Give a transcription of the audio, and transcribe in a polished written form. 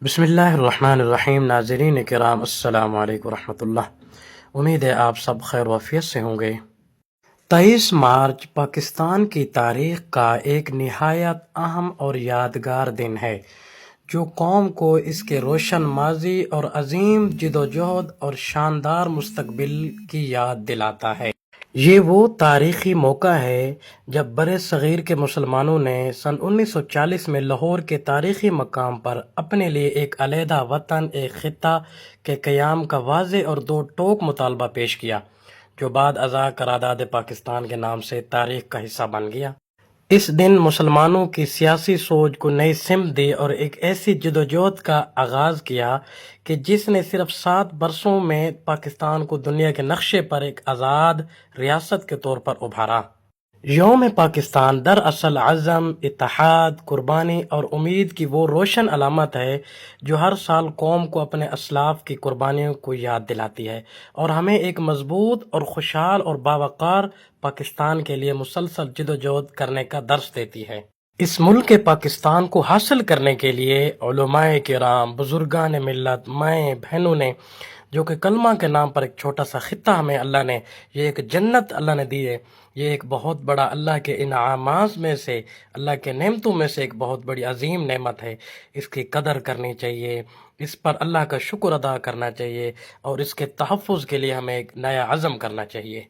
بسم اللہ الرحمن الرحیم، ناظرین کرام السلام علیکم ورحمۃ اللہ۔ امید ہے آپ سب خیر وافیت سے ہوں گے۔ 23 مارچ پاکستان کی تاریخ کا ایک نہایت اہم اور یادگار دن ہے جو قوم کو اس کے روشن ماضی اور عظیم جدوجہد اور شاندار مستقبل کی یاد دلاتا ہے۔ یہ وہ تاریخی موقع ہے جب برِ صغیر کے مسلمانوں نے سن 1940 میں لاہور کے تاریخی مقام پر اپنے لیے ایک علیحدہ وطن، ایک خطہ کے قیام کا واضح اور دو ٹوک مطالبہ پیش کیا، جو بعد ازاں قرارداد پاکستان کے نام سے تاریخ کا حصہ بن گیا۔ اس دن مسلمانوں کی سیاسی سوچ کو نئی سمت دی اور ایک ایسی جدوجہد کا آغاز کیا کہ جس نے صرف 7 برسوں میں پاکستان کو دنیا کے نقشے پر ایک آزاد ریاست کے طور پر ابھارا۔ یوم پاکستان دراصل عزم، اتحاد، قربانی اور امید کی وہ روشن علامت ہے جو ہر سال قوم کو اپنے اسلاف کی قربانیوں کو یاد دلاتی ہے اور ہمیں ایک مضبوط اور خوشحال اور باوقار پاکستان کے لیے مسلسل جدوجہد کرنے کا درس دیتی ہے۔ اس ملک پاکستان کو حاصل کرنے کے لیے علماء کرام، بزرگان ملت، مائیں بہنوں نے، جو کہ کلمہ کے نام پر ایک چھوٹا سا خطہ ہمیں اللہ نے، یہ ایک جنت اللہ نے دی ہے، یہ ایک بہت بڑا اللہ کے انعامات میں سے، اللہ کے نعمتوں میں سے ایک بہت بڑی عظیم نعمت ہے۔ اس کی قدر کرنی چاہیے، اس پر اللہ کا شکر ادا کرنا چاہیے اور اس کے تحفظ کے لیے ہمیں ایک نیا عزم کرنا چاہیے۔